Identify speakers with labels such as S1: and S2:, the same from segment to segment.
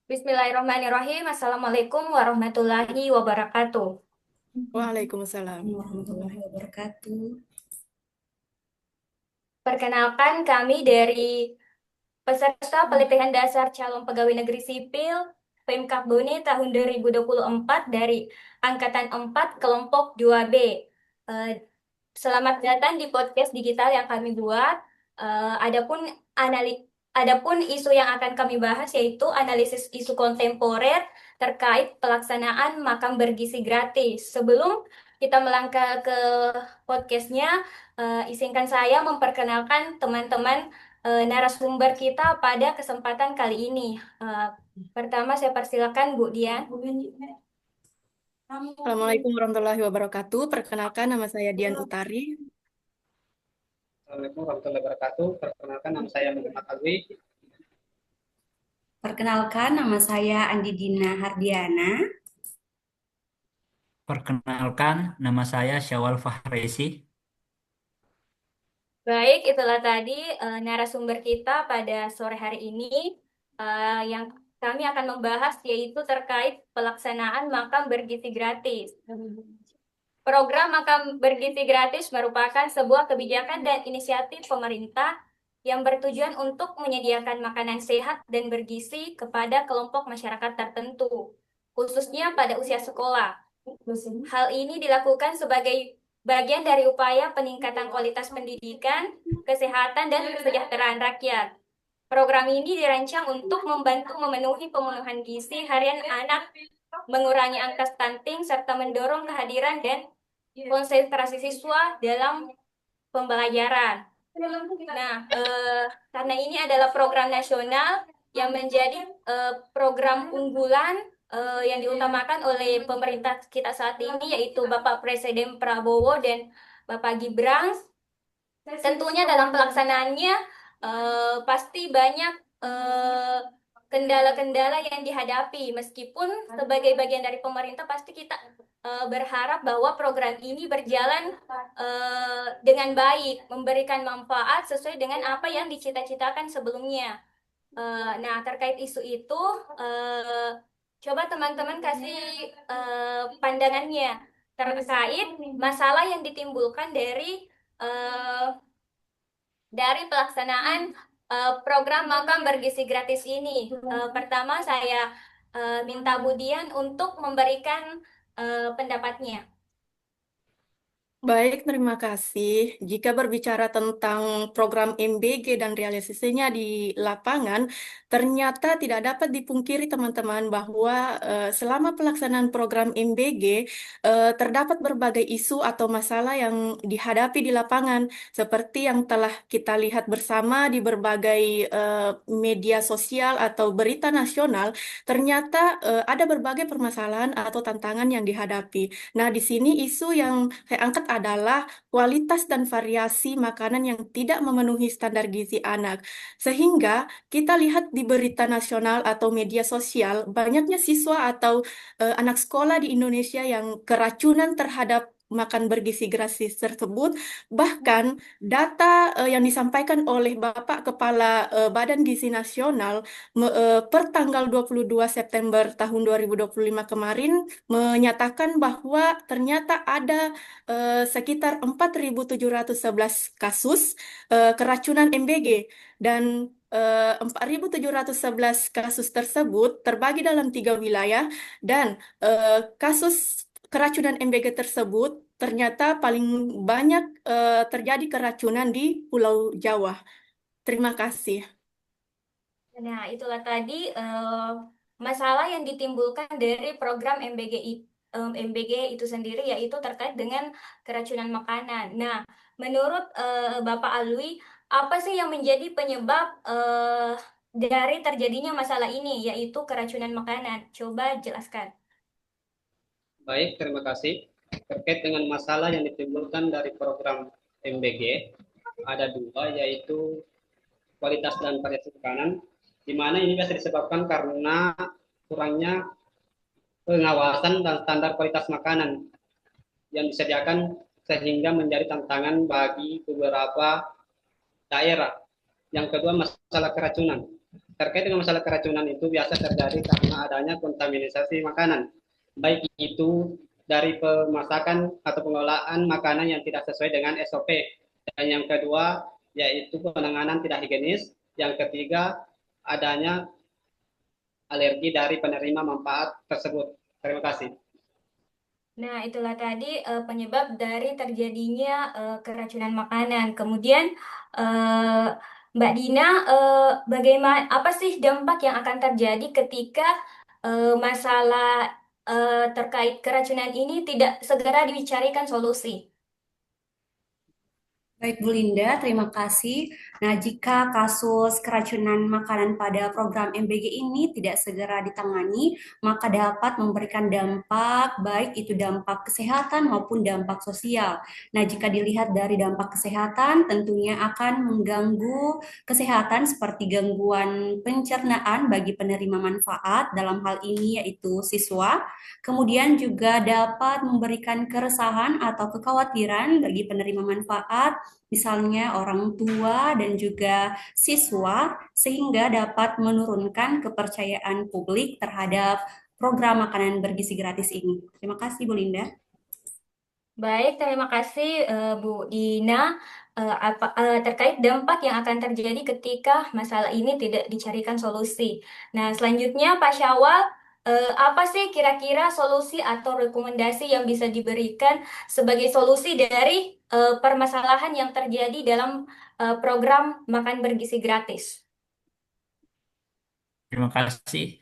S1: Bismillahirrahmanirrahim. Assalamualaikum warahmatullahi wabarakatuh.
S2: Waalaikumsalam.
S3: Warahmatullahi wabarakatuh.
S1: Perkenalkan kami dari peserta pelatihan dasar calon pegawai negeri sipil Pemkab Bone tahun 2024 dari Angkatan 4 kelompok 2B. Eh, Selamat datang di podcast digital yang kami buat. Adapun adapun isu yang akan kami bahas yaitu analisis isu kontemporer terkait pelaksanaan makan bergizi gratis. Sebelum kita melangkah ke podcastnya, izinkan saya memperkenalkan teman-teman narasumber kita pada kesempatan kali ini. Eh, Pertama saya persilakan Bu Dian.
S2: Assalamualaikum warahmatullahi wabarakatuh. Perkenalkan nama saya Dian Utari.
S4: Assalamualaikum warahmatullahi wabarakatuh. Perkenalkan nama saya Muhammad Alwi.
S3: Perkenalkan, nama saya Andi Dina Hardiana.
S5: Perkenalkan, nama saya Syawal Fahrezi.
S1: Baik, itulah tadi narasumber kita pada sore hari ini yang kami akan membahas yaitu terkait pelaksanaan makan bergizi gratis. Program makan bergizi gratis merupakan sebuah kebijakan dan inisiatif pemerintah yang bertujuan untuk menyediakan makanan sehat dan bergizi kepada kelompok masyarakat tertentu, khususnya pada usia sekolah. Hal ini dilakukan sebagai bagian dari upaya peningkatan kualitas pendidikan, kesehatan, dan kesejahteraan rakyat. Program ini dirancang untuk membantu memenuhi pemenuhan gizi harian anak, mengurangi angka stunting, serta mendorong kehadiran dan konsentrasi siswa dalam pembelajaran. Nah, karena ini adalah program nasional yang menjadi program unggulan yang diutamakan oleh pemerintah kita saat ini, yaitu Bapak Presiden Prabowo dan Bapak Gibran. Tentunya dalam pelaksanaannya pasti banyak kendala-kendala yang dihadapi. Meskipun sebagai bagian dari pemerintah pasti kita berharap bahwa program ini berjalan dengan baik, memberikan manfaat sesuai dengan apa yang dicita-citakan sebelumnya. Nah, terkait isu itu, coba teman-teman kasih pandangannya terkait masalah yang ditimbulkan eh, dari pelaksanaan program makan bergizi gratis ini. Pertama, saya minta Budian untuk memberikan pendapatnya.
S2: Baik, terima kasih. Jika berbicara tentang program MBG dan realisasinya di lapangan, ternyata tidak dapat dipungkiri teman-teman bahwa selama pelaksanaan program MBG terdapat berbagai isu atau masalah yang dihadapi di lapangan, seperti yang telah kita lihat bersama di berbagai media sosial atau berita nasional, ternyata ada berbagai permasalahan atau tantangan yang dihadapi. Nah, di sini isu yang saya angkat adalah kualitas dan variasi makanan yang tidak memenuhi standar gizi anak. Sehingga kita lihat di berita nasional atau media sosial, banyaknya siswa atau anak sekolah di Indonesia yang keracunan terhadap makan bergizi gratis tersebut. Bahkan data yang disampaikan oleh Bapak Kepala Badan Gizi Nasional per tanggal 22 September tahun 2025 kemarin menyatakan bahwa ternyata ada sekitar 4.711 kasus keracunan MBG dan 4.711 kasus tersebut terbagi dalam 3 wilayah dan kasus keracunan MBG tersebut ternyata paling banyak terjadi keracunan di Pulau Jawa. Terima kasih.
S1: Nah, itulah tadi masalah yang ditimbulkan dari program MBG itu sendiri, yaitu terkait dengan keracunan makanan. Nah, menurut Bapak Alwi, apa sih yang menjadi penyebab dari terjadinya masalah ini, yaitu keracunan makanan? Coba jelaskan.
S4: Baik, terima kasih. Terkait dengan masalah yang ditimbulkan dari program MBG, ada dua, yaitu kualitas dan variasi makanan, di mana ini biasa disebabkan karena kurangnya pengawasan dan standar kualitas makanan yang disediakan sehingga menjadi tantangan bagi beberapa daerah. Yang kedua, masalah keracunan. terkait dengan masalah keracunan itu biasa terjadi karena adanya kontaminasi makanan, baik itu dari pemasakan atau pengelolaan makanan yang tidak sesuai dengan SOP. Dan yang kedua, yaitu penanganan tidak higienis. Yang ketiga, adanya alergi dari penerima manfaat tersebut. Terima kasih.
S1: Nah, itulah tadi penyebab dari terjadinya keracunan makanan. Kemudian, eh, Mbak Dina, bagaimana apa sih dampak yang akan terjadi ketika masalah terkait keracunan ini tidak segera dicarikan solusi?
S3: Baik, Bu Linda, terima kasih. Nah, jika kasus keracunan makanan pada program MBG ini tidak segera ditangani, maka dapat memberikan dampak, baik itu dampak kesehatan maupun dampak sosial. Nah, jika dilihat dari dampak kesehatan, tentunya akan mengganggu kesehatan seperti gangguan pencernaan bagi penerima manfaat, dalam hal ini yaitu siswa. Kemudian juga dapat memberikan keresahan atau kekhawatiran bagi penerima manfaat, misalnya orang tua dan juga siswa, sehingga dapat menurunkan kepercayaan publik terhadap program makanan bergizi gratis ini. Terima kasih, Bu Linda.
S1: Baik, terima kasih Bu Dina. Terkait dampak yang akan terjadi ketika masalah ini tidak dicarikan solusi. Nah, selanjutnya Pak Syawal, apa sih kira-kira solusi atau rekomendasi yang bisa diberikan sebagai solusi dari permasalahan yang terjadi dalam program makan bergizi gratis?
S5: Terima kasih.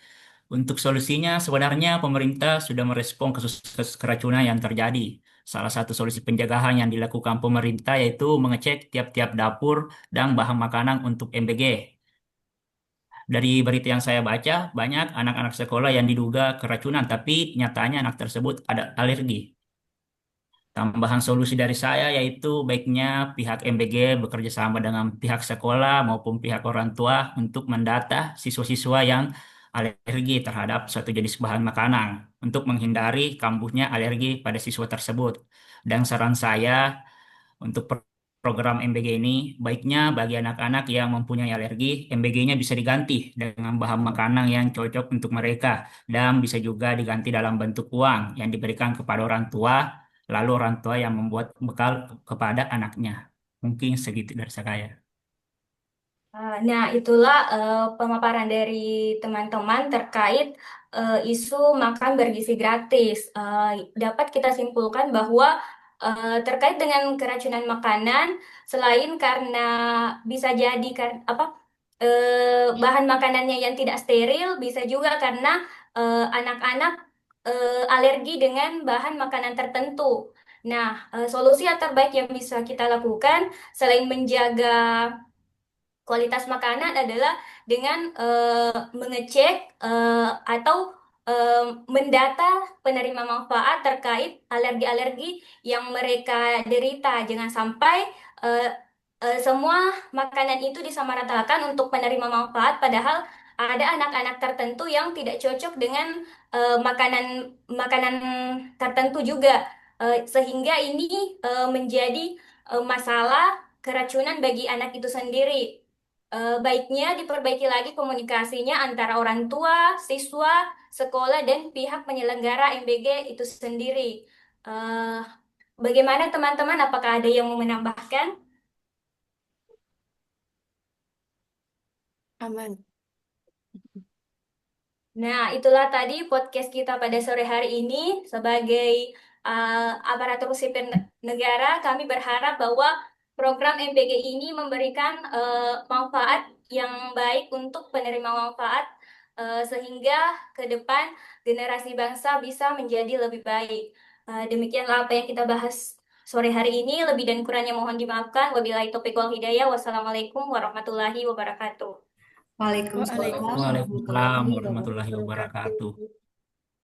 S5: Untuk solusinya, sebenarnya pemerintah sudah merespon kasus keracunan yang terjadi. Salah satu solusi pencegahan yang dilakukan pemerintah yaitu mengecek tiap-tiap dapur dan bahan makanan untuk MBG. Dari berita yang saya baca, banyak anak-anak sekolah yang diduga keracunan, tapi nyatanya anak tersebut ada alergi. Tambahan solusi dari saya yaitu baiknya pihak MBG bekerja sama dengan pihak sekolah maupun pihak orang tua untuk mendata siswa-siswa yang alergi terhadap suatu jenis bahan makanan untuk menghindari kambuhnya alergi pada siswa tersebut. Dan saran saya untuk program MBG ini, baiknya bagi anak-anak yang mempunyai alergi, MBG-nya bisa diganti dengan bahan makanan yang cocok untuk mereka dan bisa juga diganti dalam bentuk uang yang diberikan kepada orang tua, lalu orang tua yang membuat bekal kepada anaknya. Mungkin segitu dari saya.
S1: Nah, itulah pemaparan dari teman-teman terkait isu makan bergizi gratis. Dapat kita simpulkan bahwa terkait dengan keracunan makanan, selain karena bisa jadi apa bahan makanannya yang tidak steril, bisa juga karena anak-anak alergi dengan bahan makanan tertentu. Nah, solusi yang terbaik yang bisa kita lakukan selain menjaga kualitas makanan adalah dengan mengecek atau mendata penerima manfaat terkait alergi-alergi yang mereka derita. Jangan sampai eh, semua makanan itu disamaratakan untuk penerima manfaat, padahal ada anak-anak tertentu yang tidak cocok dengan makanan makanan tertentu juga. Sehingga ini menjadi masalah keracunan bagi anak itu sendiri. Baiknya diperbaiki lagi komunikasinya antara orang tua, siswa, sekolah, dan pihak penyelenggara MBG itu sendiri. Eh, Bagaimana teman-teman? Apakah ada yang mau menambahkan?
S2: Aman.
S1: Nah, itulah tadi podcast kita pada sore hari ini. Sebagai aparatur sipil negara, kami berharap bahwa program MBG ini memberikan manfaat yang baik untuk penerima manfaat, sehingga ke depan generasi bangsa bisa menjadi lebih baik. Demikianlah apa yang kita bahas sore hari ini. Lebih dan kurangnya mohon dimaafkan. Wabillahi taufiq wal hidayah. Wassalamualaikum warahmatullahi wabarakatuh.
S3: Waalaikumsalam
S2: Waalaikumsalam
S5: Waalaikumsalam
S3: warahmatullahi
S5: warahmatullahi
S3: wabarakatuh.
S5: wabarakatuh.